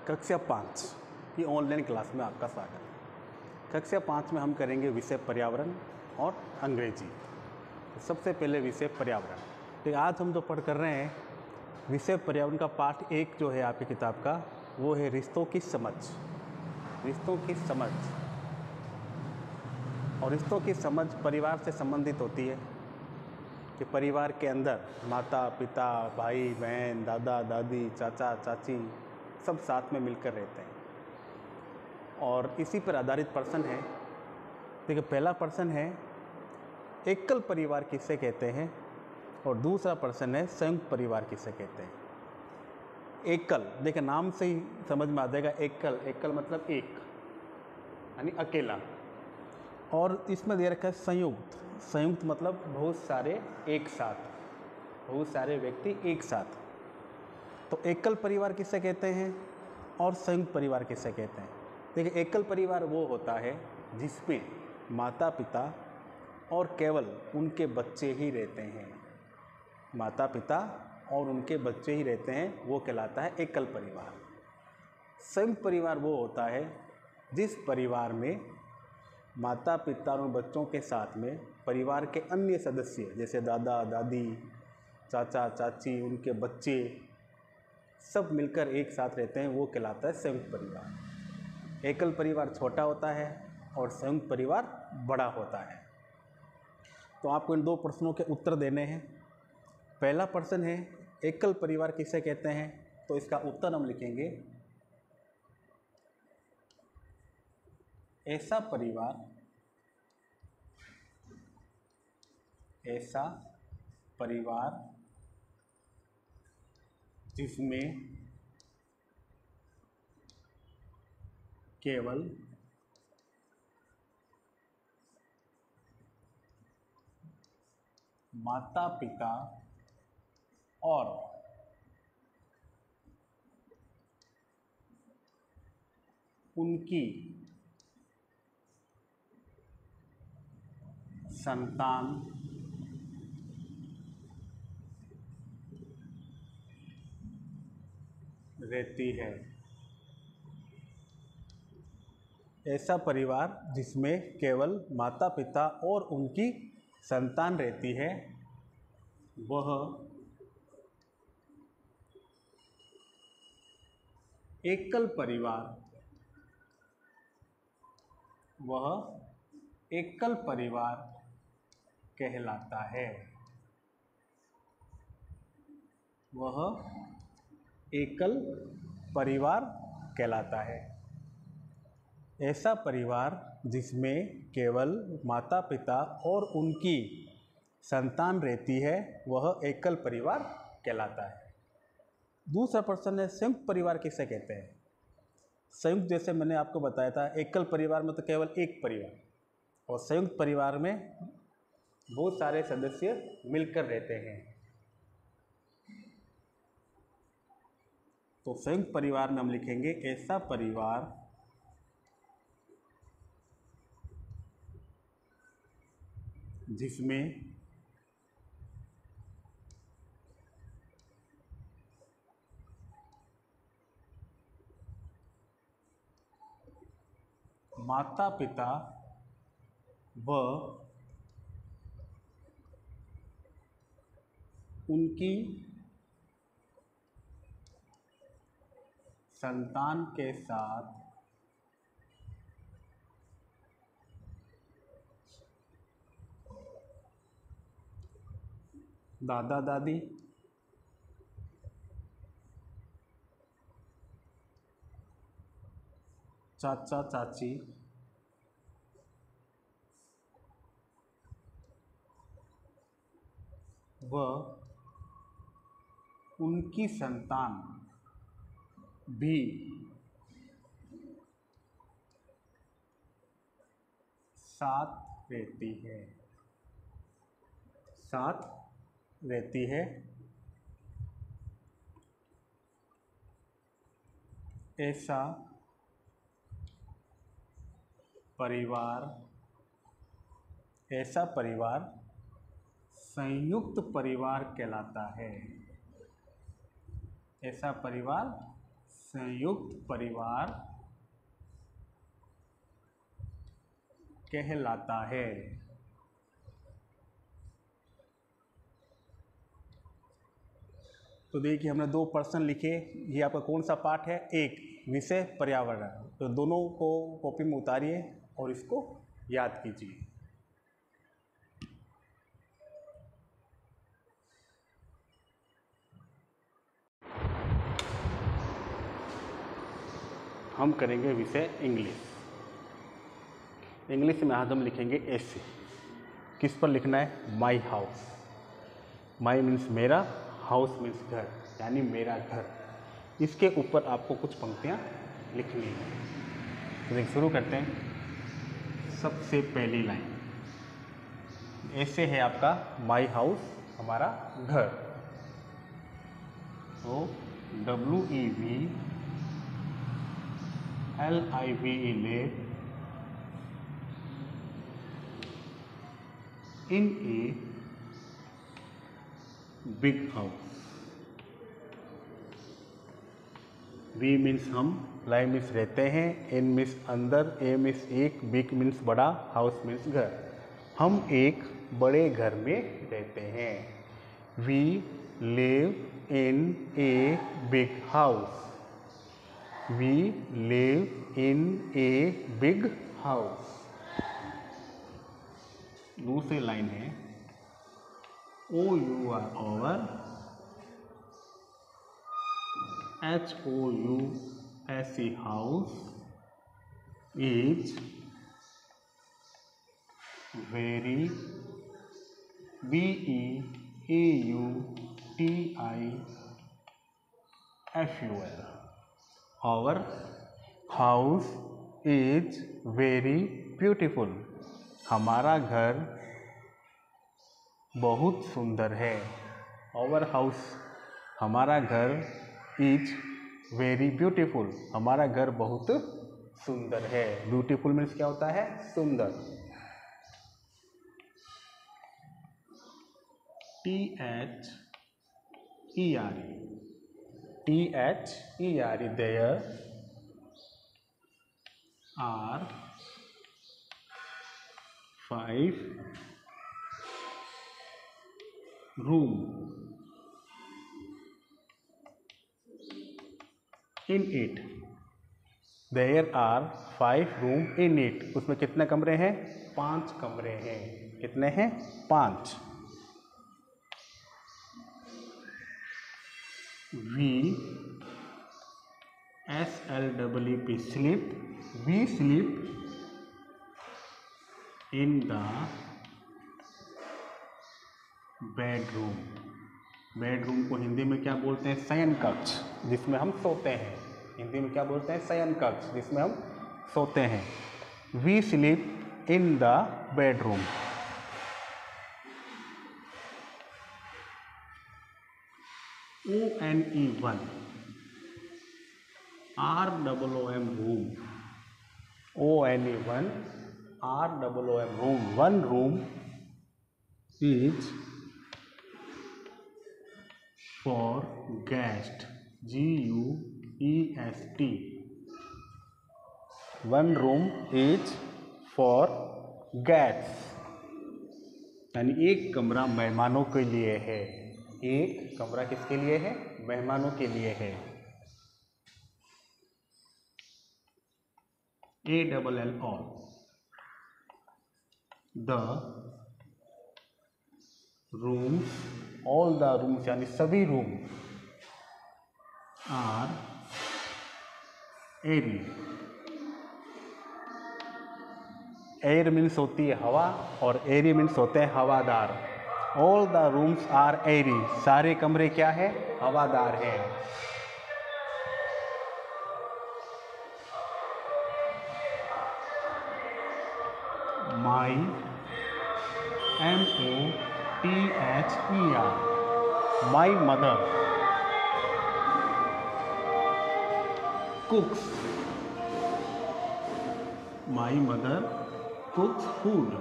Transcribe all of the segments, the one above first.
कक्षा 5 की online class में आपका स्वागत है। कक्षा 5 में हम करेंगे विषय पर्यावरण और अंग्रेजी। तो सबसे पहले विषय पर्यावरण। तो आज हम जो पढ़ कर रहे हैं विषय पर्यावरण का पाठ 1 जो है आपकी किताब का, वो है रिश्तों की समझ। रिश्तों की समझ और रिश्तों की समझ परिवार से संबंधित होती है कि परिवार के अंदर माता पिता, भाई बहन, दादा दादी, चाचा चाची सब साथ में मिलकर रहते हैं और इसी पर आधारित प्रश्न है। देखिए, पहला प्रश्न है एकल परिवार किसे कहते हैं और दूसरा प्रश्न है संयुक्त परिवार किसे कहते हैं। एकल, देखिए नाम से ही समझ में आ जाएगा। एकल, एकल मतलब एक यानी अकेला, और इसमें दे रखा है संयुक्त। संयुक्त मतलब बहुत सारे एक साथ, बहुत सारे व्यक्ति एक साथ। तो एकल परिवार किसे कहते हैं और संयुक्त परिवार किसे कहते हैं। देखिए, एकल परिवार वो होता है जिसमें माता पिता और केवल उनके बच्चे ही रहते हैं। माता पिता और उनके बच्चे ही रहते हैं, वो कहलाता है एकल परिवार। संयुक्त परिवार वो होता है जिस परिवार में माता पिता और बच्चों के साथ में परिवार के अन्य सदस्य जैसे दादा दादी, चाचा चाची, उनके बच्चे सब मिलकर एक साथ रहते हैं, वो कहलाता है संयुक्त परिवार। एकल परिवार छोटा होता है और संयुक्त परिवार बड़ा होता है। तो आपको इन 2 प्रश्नों के उत्तर देने हैं। पहला प्रश्न है एकल परिवार किसे कहते हैं, तो इसका उत्तर हम लिखेंगे ऐसा परिवार जिसमें केवल माता पिता और उनकी संतान रहती है। ऐसा परिवार जिसमें केवल माता पिता और उनकी संतान रहती है, वह एकल परिवार कहलाता है। वह एकल परिवार कहलाता है। ऐसा परिवार जिसमें केवल माता पिता और उनकी संतान रहती है, वह एकल परिवार कहलाता है। दूसरा प्रश्न है संयुक्त परिवार किसे कहते हैं। संयुक्त, जैसे मैंने आपको बताया था, एकल परिवार में तो केवल एक परिवार, और संयुक्त परिवार में बहुत सारे सदस्य मिलकर रहते हैं। तो संयुक्त परिवार में हम लिखेंगे ऐसा परिवार जिसमें माता पिता व उनकी संतान के साथ दादा दादी, चाचा चाची व उनकी संतान भी साथ रहती है। ऐसा परिवार संयुक्त परिवार कहलाता है। ऐसा परिवार संयुक्त परिवार कहलाता है। तो देखिए हमने 2 प्रश्न लिखे। ये आपका कौन सा पाठ है? एक विषय पर्यावरण। तो दोनों को कॉपी में उतारिए और इसको याद कीजिए। हम करेंगे विषय इंग्लिश। इंग्लिश में आज हम लिखेंगे एसे। किस पर लिखना है? My house. माई मीन्स मेरा, हाउस मीन्स घर, यानी मेरा घर। इसके ऊपर आपको कुछ पंक्तियाँ लिखनी है। तो देखिए शुरू करते हैं। सबसे पहली लाइन ऐसे है आपका माई हाउस, हमारा घर। तो WEVLIVE live in a big house। We means हम, लाइव मीन्स रहते हैं, इन मीन्स अंदर, ए मीन्स एक, बिग मीन्स बड़ा, हाउस मीन्स घर। हम एक बड़े घर में रहते हैं। We live in a big house. We live in a big house. दूसरी लाइन है OUR HOUSE house is very BEAUTIFUL। Our house is very beautiful। हमारा घर बहुत सुंदर है। Our house, हमारा घर, इज वेरी ब्यूटीफुल, हमारा घर बहुत सुंदर है। ब्यूटीफुल मीन्स क्या होता है? सुंदर। THERE there are 5 rooms in it। There are 5 rooms in it। उसमें कितने कमरे हैं? 5 कमरे हैं। कितने हैं? 5। We SLEEP sleep। We sleep in the bedroom। Bedroom को हिंदी में क्या बोलते हैं? शयन कक्ष, जिसमें हम सोते हैं। हिंदी में क्या बोलते हैं? शयन कक्ष, जिसमें हम सोते हैं। We sleep in the bedroom. ONE1 ROOM room. ONE1 ROOM room. One room is for guest। GUEST। One room is for guests, यानी एक कमरा मेहमानों के लिए है। एक कमरा किसके लिए है? मेहमानों के लिए है। ALL all the rooms, all the rooms यानी सभी room, are airy। Air means होती है हवा और एरी मीन्स होते हैं हवादार। ऑल द रूम्स आर एरी। सारे कमरे क्या है? हवादार है। माई MOTHER my mother cooks। My mother cooks food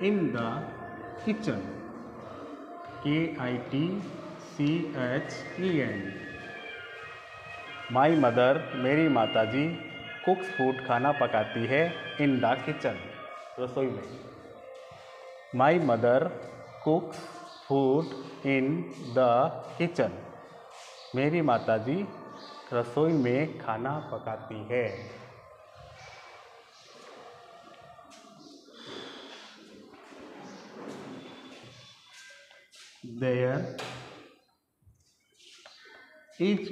in the kitchen। KITCHEN my mother मेरी माताजी कुक्स फूड खाना पकाती है इन द किचन रसोई में। My mother कुक्स food in the kitchen. मेरी माताजी रसोई में खाना पकाती है। There is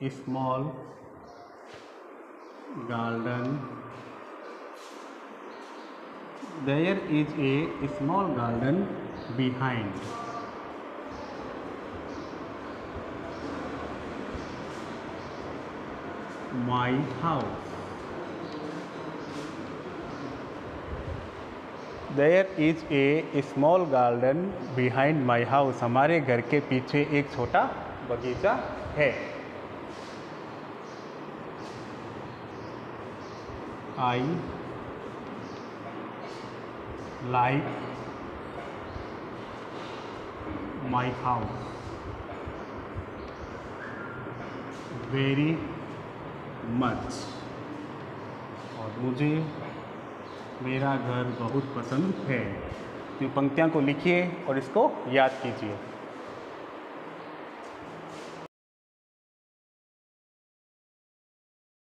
a small garden. There is a small garden behind my house. There is a small garden behind my house. हमारे घर के पीछे एक छोटा बगीचा है। I like my house very much. और मुझे मेरा घर बहुत पसंद है। तो पंक्तियाँ को लिखिए और इसको याद कीजिए।